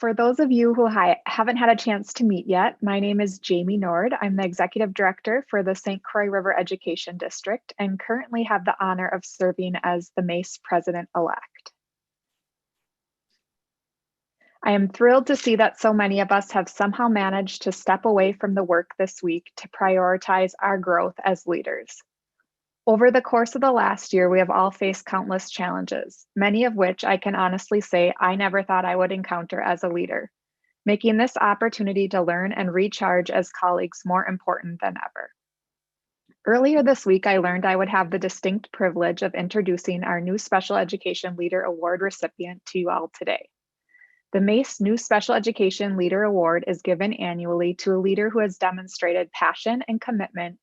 For those of you who haven't had a chance to meet yet, my name is Jamie Nord. I'm the Executive Director for the St. Croix River Education District and currently have the honor of serving as the MASE President-elect. I am thrilled to see that so many of us have somehow managed to step away from the work this week to prioritize our growth as leaders. Over the course of the last year, we have all faced countless challenges, many of which I can honestly say I never thought I would encounter as a leader, making this opportunity to learn and recharge as colleagues more important than ever. Earlier this week, I learned I would have the distinct privilege of introducing our new Special Education Leader Award recipient to you all today. The MASE New Special Education Leader Award is given annually to a leader who has demonstrated passion and commitment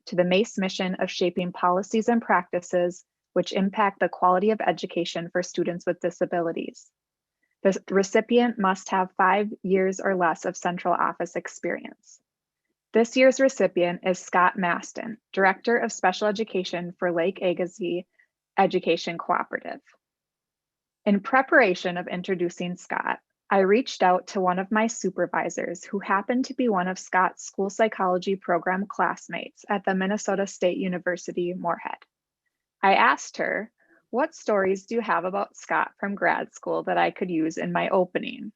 to the MASE mission of shaping policies and practices which impact the quality of education for students with disabilities. The recipient must have 5 years or less of central office experience. This year's recipient is Scott Masten, Director of Special Education for Lake Agassiz Education Cooperative. In preparation of introducing Scott, I reached out to one of my supervisors who happened to be one of Scott's school psychology program classmates at the Minnesota State University, Moorhead. I asked her, "What stories do you have about Scott from grad school that I could use in my opening?"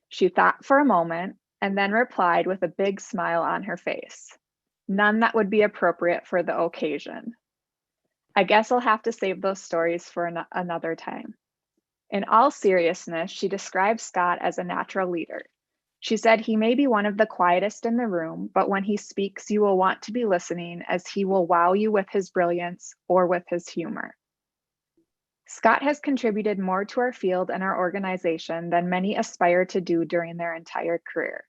She thought for a moment and then replied with a big smile on her face, "None that would be appropriate for the occasion." I guess I'll have to save those stories for another time. In all seriousness, she described Scott as a natural leader. She said he may be one of the quietest in the room, but when he speaks, you will want to be listening as he will wow you with his brilliance or with his humor. Scott has contributed more to our field and our organization than many aspire to do during their entire career.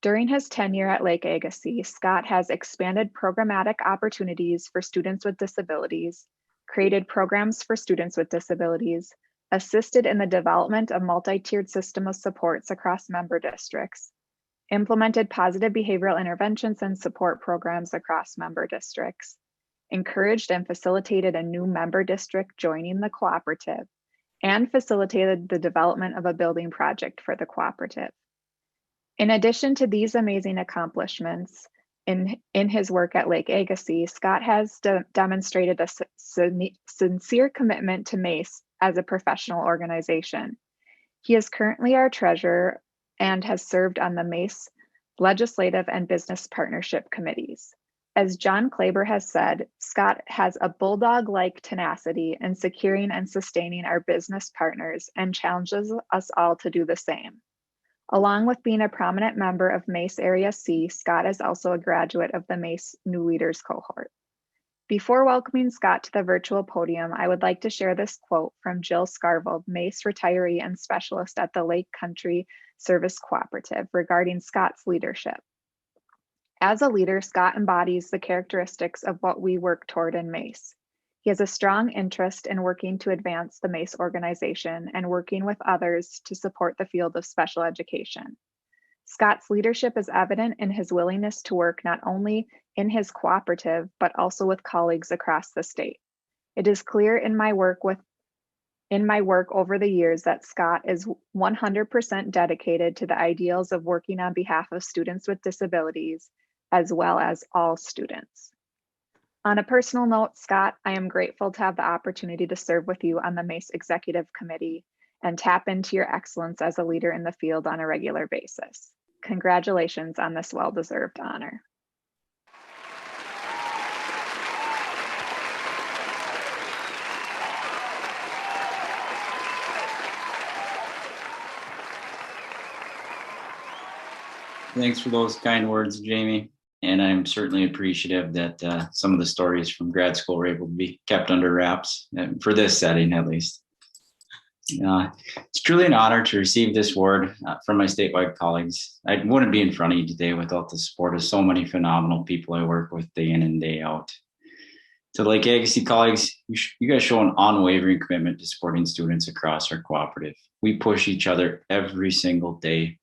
During his tenure at Lake Agassiz, Scott has expanded programmatic opportunities for students with disabilities, created programs for students with disabilities, assisted in the development of multi-tiered system of supports across member districts, implemented positive behavioral interventions and support programs across member districts, encouraged and facilitated a new member district joining the cooperative, and facilitated the development of a building project for the cooperative. In addition to these amazing accomplishments in his work at Lake Agassiz, Scott has demonstrated a sincere commitment to MASE as a professional organization. He is currently our treasurer and has served on the MASE legislative and business partnership committees. As John Klaber has said, Scott has a bulldog-like tenacity in securing and sustaining our business partners and challenges us all to do the same. Along with being a prominent member of MASE Area C, Scott is also a graduate of the MASE New Leaders cohort. Before welcoming Scott to the virtual podium, I would like to share this quote from Jill Scarvold, MASE retiree and specialist at the Lake Country Service Cooperative regarding Scott's leadership. As a leader, Scott embodies the characteristics of what we work toward in MASE. He has a strong interest in working to advance the MASE organization and working with others to support the field of special education. Scott's leadership is evident in his willingness to work not only in his cooperative, but also with colleagues across the state. It is clear in my work over the years that Scott is 100% dedicated to the ideals of working on behalf of students with disabilities, as well as all students. On a personal note, Scott, I am grateful to have the opportunity to serve with you on the MASE Executive Committee and tap into your excellence as a leader in the field on a regular basis. Congratulations on this well-deserved honor. Thanks for those kind words, Jamie. And I'm certainly appreciative that some of the stories from grad school were able to be kept under wraps, for this setting at least. It's truly an honor to receive this award from my statewide colleagues. I wouldn't be in front of you today without the support of so many phenomenal people I work with day in and day out. To the Lake Agassiz colleagues, you guys show an unwavering commitment to supporting students across our cooperative. We push each other every single day,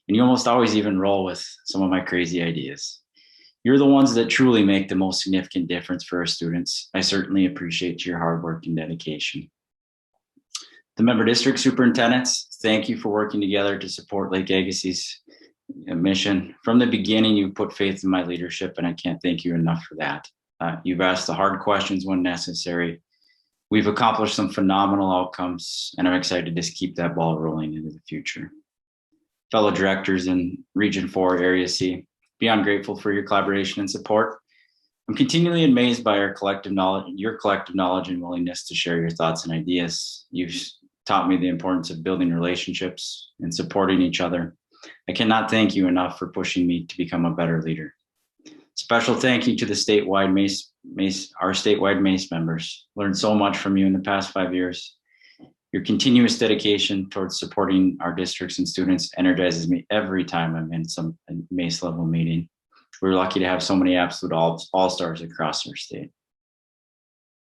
and you almost always even roll with some of my crazy ideas. You're the ones that truly make the most significant difference for our students. I certainly appreciate your hard work and dedication. The member district superintendents, thank you for working together to support Lake Agassiz mission. From the beginning, you put faith in my leadership, and I can't thank you enough for that. You've asked the hard questions when necessary. We've accomplished some phenomenal outcomes, and I'm excited to just keep that ball rolling into the future. Fellow directors in Region 4, Area C, beyond grateful for your collaboration and support. I'm continually amazed by our collective knowledge, your collective knowledge and willingness to share your thoughts and ideas. You've taught me the importance of building relationships and supporting each other. I cannot thank you enough for pushing me to become a better leader. Special thank you to the statewide our statewide MASE members. Learned so much from you in the past 5 years. Your continuous dedication towards supporting our districts and students energizes me every time I'm in some MASE level meeting. We're lucky to have so many absolute all-stars across our state.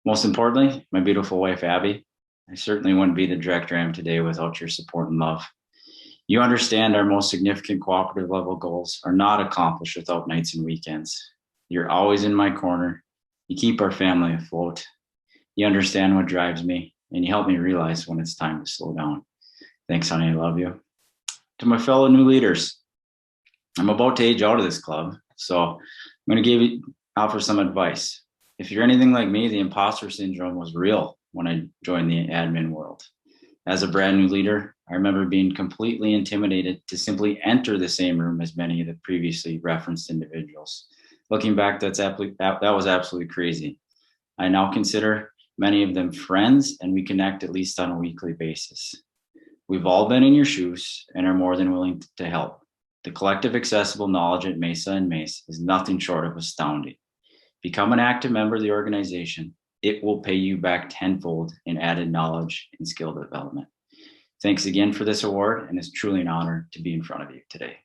Most importantly, my beautiful wife, Abby. I certainly wouldn't be the director I am today without your support and love. You understand our most significant cooperative level goals are not accomplished without nights and weekends. You're always in my corner. You keep our family afloat. You understand what drives me, and you help me realize when it's time to slow down. Thanks, honey. I love you. To my fellow new leaders, I'm about to age out of this club, so I'm going to offer some advice. If you're anything like me, the imposter syndrome was real when I joined the admin world. As a brand new leader, I remember being completely intimidated to simply enter the same room as many of the previously referenced individuals. Looking back, that was absolutely crazy. I now consider many of them friends, and we connect at least on a weekly basis. We've all been in your shoes and are more than willing to help. The collective accessible knowledge at MESA and MASE is nothing short of astounding. Become an active member of the organization. It will pay you back tenfold in added knowledge and skill development. Thanks again for this award, and it's truly an honor to be in front of you today.